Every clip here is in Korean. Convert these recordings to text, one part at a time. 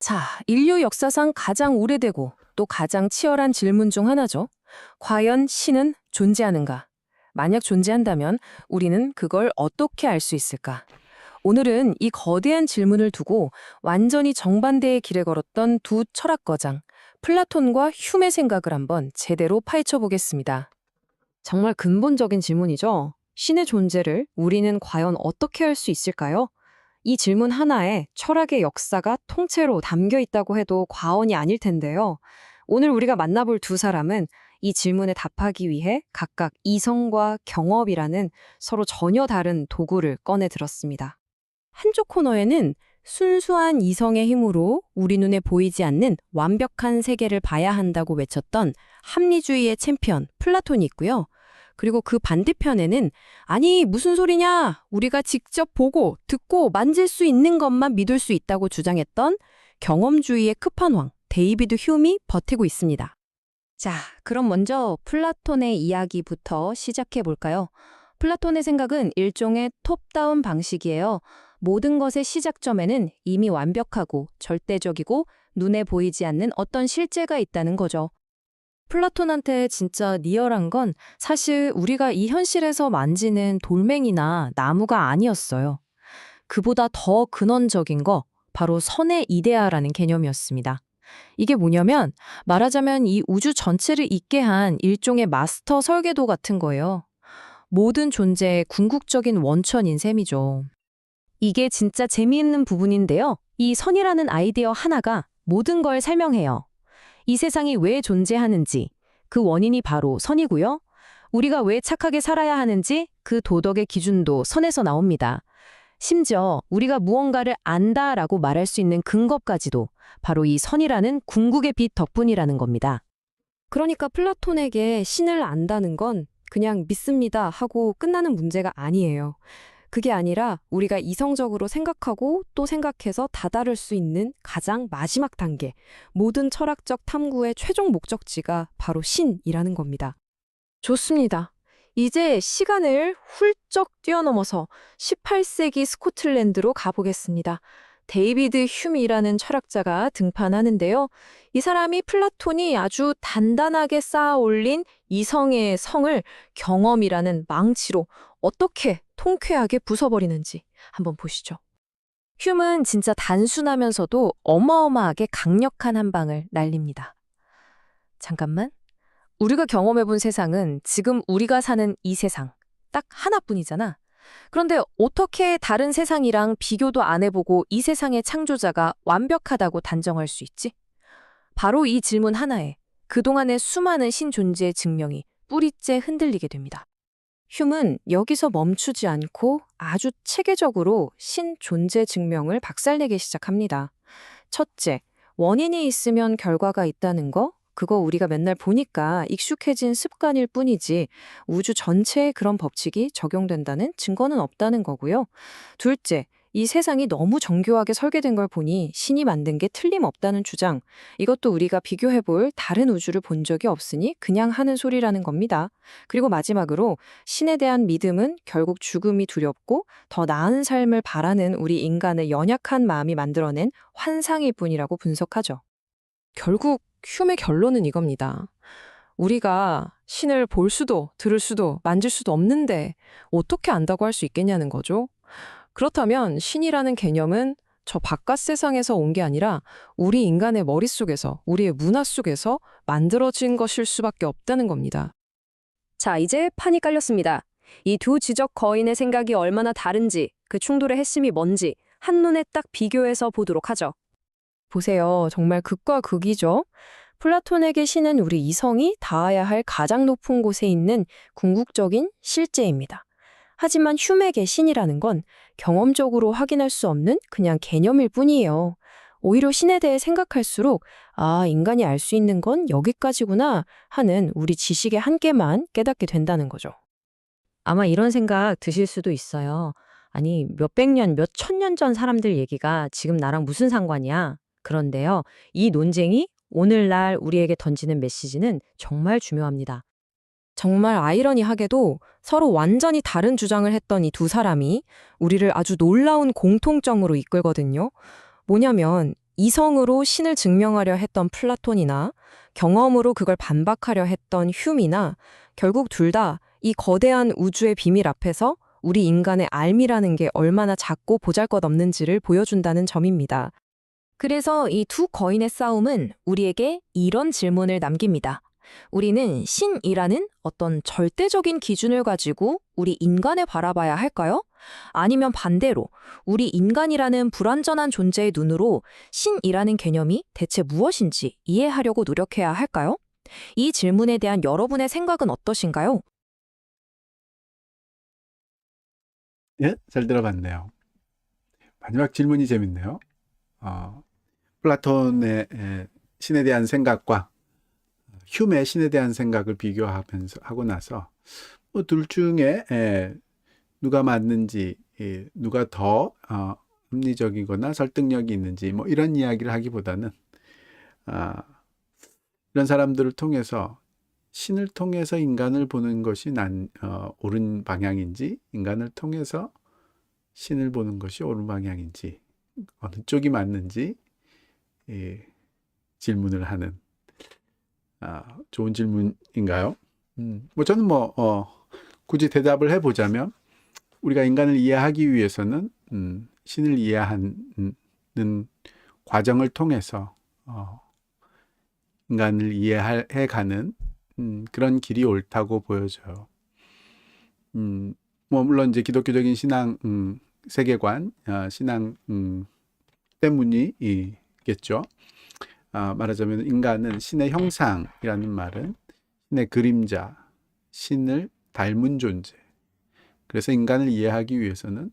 자, 인류 역사상 가장 오래되고 또 가장 치열한 질문 중 하나죠. 과연 신은 존재하는가? 만약 존재한다면 우리는 그걸 어떻게 알 수 있을까? 오늘은 이 거대한 질문을 두고 완전히 정반대의 길에 걸었던 두 철학거장, 플라톤과 휴메 생각을 한번 제대로 파헤쳐 보겠습니다. 정말 근본적인 질문이죠. 신의 존재를 우리는 과연 어떻게 할 수 있을까요? 이 질문 하나에 철학의 역사가 통째로 담겨 있다고 해도 과언이 아닐 텐데요. 오늘 우리가 만나볼 두 사람은 이 질문에 답하기 위해 각각 이성과 경험이라는 서로 전혀 다른 도구를 꺼내 들었습니다. 한쪽 코너에는 순수한 이성의 힘으로 우리 눈에 보이지 않는 완벽한 세계를 봐야 한다고 외쳤던 합리주의의 챔피언 플라톤이 있고요. 그리고 그 반대편에는 아니 무슨 소리냐 우리가 직접 보고 듣고 만질 수 있는 것만 믿을 수 있다고 주장했던 경험주의의 끝판왕 데이비드 휴미 버티고 있습니다. 자, 그럼 먼저 플라톤의 이야기부터 시작해 볼까요? 플라톤의 생각은 일종의 톱다운 방식이에요. 모든 것의 시작점에는 이미 완벽하고 절대적이고 눈에 보이지 않는 어떤 실제가 있다는 거죠. 플라톤한테 진짜 리얼한 건 사실 우리가 이 현실에서 만지는 돌멩이나 나무가 아니었어요. 그보다 더 근원적인 거, 바로 선의 이데아라는 개념이었습니다. 이게 뭐냐면 말하자면 이 우주 전체를 있게 한 일종의 마스터 설계도 같은 거예요. 모든 존재의 궁극적인 원천인 셈이죠. 이게 진짜 재미있는 부분인데요. 이 선이라는 아이디어 하나가 모든 걸 설명해요. 이 세상이 왜 존재하는지, 그 원인이 바로 선이고요. 우리가 왜 착하게 살아야 하는지 그 도덕의 기준도 선에서 나옵니다. 심지어 우리가 무언가를 안다라고 말할 수 있는 근거까지도 바로 이 선이라는 궁극의 빛 덕분이라는 겁니다. 그러니까 플라톤에게 신을 안다는 건 그냥 믿습니다 하고 끝나는 문제가 아니에요. 그게 아니라 우리가 이성적으로 생각하고 또 생각해서 다다를 수 있는 가장 마지막 단계, 모든 철학적 탐구의 최종 목적지가 바로 신이라는 겁니다. 좋습니다. 이제 시간을 훌쩍 뛰어넘어서 18세기 스코틀랜드로 가보겠습니다. 데이비드 휴미라는 철학자가 등판하는데요. 이 사람이 플라톤이 아주 단단하게 쌓아 올린 이성의 성을 경험이라는 망치로 어떻게 통쾌하게 부숴버리는지 한번 보시죠. 휴은 진짜 단순하면서도 어마어마하게 강력한 한 방을 날립니다. 잠깐만. 우리가 경험해본 세상은 지금 우리가 사는 이 세상 딱 하나뿐이잖아. 그런데 어떻게 다른 세상이랑 비교도 안 해보고 이 세상의 창조자가 완벽하다고 단정할 수 있지? 바로 이 질문 하나에 그동안의 수많은 신존재의 증명이 뿌리째 흔들리게 됩니다. 휴은 여기서 멈추지 않고 아주 체계적으로 신존재 증명을 박살내기 시작합니다. 첫째, 원인이 있으면 결과가 있다는 거? 그거 우리가 맨날 보니까 익숙해진 습관일 뿐이지 우주 전체에 그런 법칙이 적용된다는 증거는 없다는 거고요. 둘째, 이 세상이 너무 정교하게 설계된 걸 보니 신이 만든 게 틀림없다는 주장. 이것도 우리가 비교해볼 다른 우주를 본 적이 없으니 그냥 하는 소리라는 겁니다. 그리고 마지막으로 신에 대한 믿음은 결국 죽음이 두렵고 더 나은 삶을 바라는 우리 인간의 연약한 마음이 만들어낸 환상일 뿐이라고 분석하죠. 결국 휴메 결론은 이겁니다. 우리가 신을 볼 수도 들을 수도 만질 수도 없는데 어떻게 안다고 할 수 있겠냐는 거죠. 그렇다면 신이라는 개념은 저 바깥 세상에서 온 게 아니라 우리 인간의 머릿속에서, 우리의 문화 속에서 만들어진 것일 수밖에 없다는 겁니다. 자, 이제 판이 깔렸습니다. 이 두 지적 거인의 생각이 얼마나 다른지, 그 충돌의 핵심이 뭔지 한눈에 딱 비교해서 보도록 하죠. 보세요. 정말 극과 극이죠. 플라톤에게 신은 우리 이성이 닿아야 할 가장 높은 곳에 있는 궁극적인 실제입니다. 하지만 휴메의 신이라는 건 경험적으로 확인할 수 없는 그냥 개념일 뿐이에요. 오히려 신에 대해 생각할수록 아, 인간이 알 수 있는 건 여기까지구나 하는 우리 지식의 한계만 깨닫게 된다는 거죠. 아마 이런 생각 드실 수도 있어요. 아니, 몇백 년, 몇 천 년 전 사람들 얘기가 지금 나랑 무슨 상관이야? 그런데요, 이 논쟁이 오늘날 우리에게 던지는 메시지는 정말 중요합니다. 정말 아이러니하게도 서로 완전히 다른 주장을 했던 이 두 사람이 우리를 아주 놀라운 공통점으로 이끌거든요. 뭐냐면 이성으로 신을 증명하려 했던 플라톤이나 경험으로 그걸 반박하려 했던 휴미나 결국 둘 다 이 거대한 우주의 비밀 앞에서 우리 인간의 알미라는 게 얼마나 작고 보잘것없는지를 보여준다는 점입니다. 그래서 이 두 거인의 싸움은 우리에게 이런 질문을 남깁니다. 우리는 신이라는 어떤 절대적인 기준을 가지고 우리 인간을 바라봐야 할까요? 아니면 반대로 우리 인간이라는 불완전한 존재의 눈으로 신이라는 개념이 대체 무엇인지 이해하려고 노력해야 할까요? 이 질문에 대한 여러분의 생각은 어떠신가요? 예, 잘 들어봤네요. 마지막 질문이 재밌네요. 플라톤의 신에 대한 생각과 휴메의 신에 대한 생각을 비교하면서 하고 나서 둘 중에 누가 맞는지, 누가 더 합리적이거나 설득력이 있는지 뭐 이런 이야기를 하기보다는 이런 사람들을 통해서 신을 통해서 인간을 보는 것이 옳은 방향인지, 인간을 통해서 신을 보는 것이 옳은 방향인지, 어느 쪽이 맞는지 질문을 하는 좋은 질문인가요? 뭐 저는 굳이 대답을 해보자면 우리가 인간을 이해하기 위해서는 신을 이해하는 과정을 통해서 인간을 이해해가는 그런 길이 옳다고 보여져요. 뭐 물론 이제 기독교적인 신앙 세계관, 신앙 때문이겠죠. 말하자면 인간은 신의 형상이라는 말은 신의 그림자, 신을 닮은 존재. 그래서 인간을 이해하기 위해서는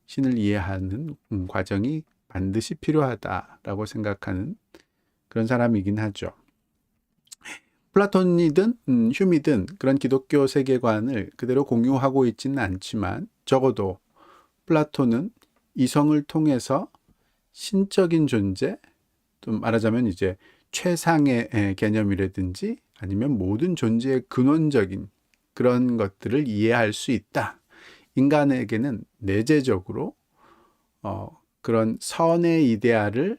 신을 이해하는 과정이 반드시 필요하다라고 생각하는 그런 사람이긴 하죠. 플라톤이든 휴미든 그런 기독교 세계관을 그대로 공유하고 있지는 않지만 적어도 플라톤은 이성을 통해서 신적인 존재, 또 말하자면 이제 최상의 개념이라든지 아니면 모든 존재의 근원적인 그런 것들을 이해할 수 있다. 인간에게는 내재적으로 그런 선의 이데아를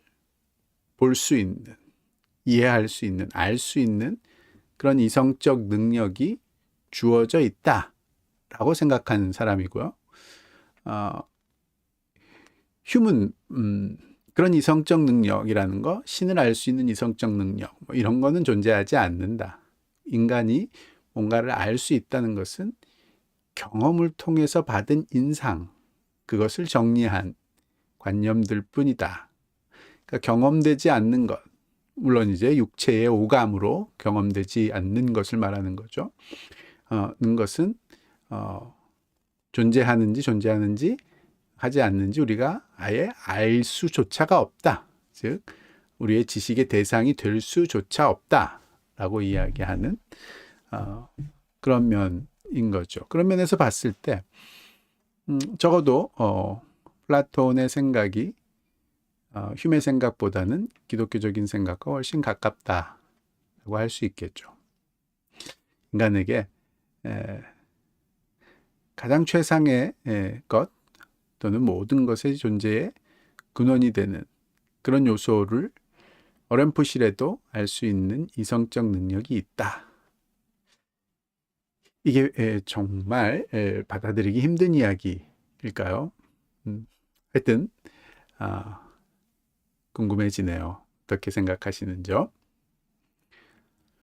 볼 수 있는, 이해할 수 있는, 알 수 있는 그런 이성적 능력이 주어져 있다라고 생각하는 사람이고요. 휴문, 그런 이성적 능력이라는 거, 신을 알 수 있는 이성적 능력, 뭐 이런 거는 존재하지 않는다. 인간이 뭔가를 알 수 있다는 것은 경험을 통해서 받은 인상, 그것을 정리한 관념들 뿐이다. 그러니까 경험되지 않는 것, 물론 이제 육체의 오감으로 경험되지 않는 것을 말하는 거죠. 것은 존재하는지 하지 않는지 우리가 아예 알 수조차가 없다. 즉 우리의 지식의 대상이 될 수조차 없다라고 이야기하는 그런 면인 거죠. 그런 면에서 봤을 때 적어도 플라톤의 생각이 휴메 생각보다는 기독교적인 생각과 훨씬 가깝다라고 할 수 있겠죠. 인간에게 가장 최상의 것 또는 모든 것의 존재의 근원이 되는 그런 요소를 어렴풋이라도 알 수 있는 이성적 능력이 있다. 이게 정말 받아들이기 힘든 이야기일까요? 하여튼 궁금해지네요. 어떻게 생각하시는지요?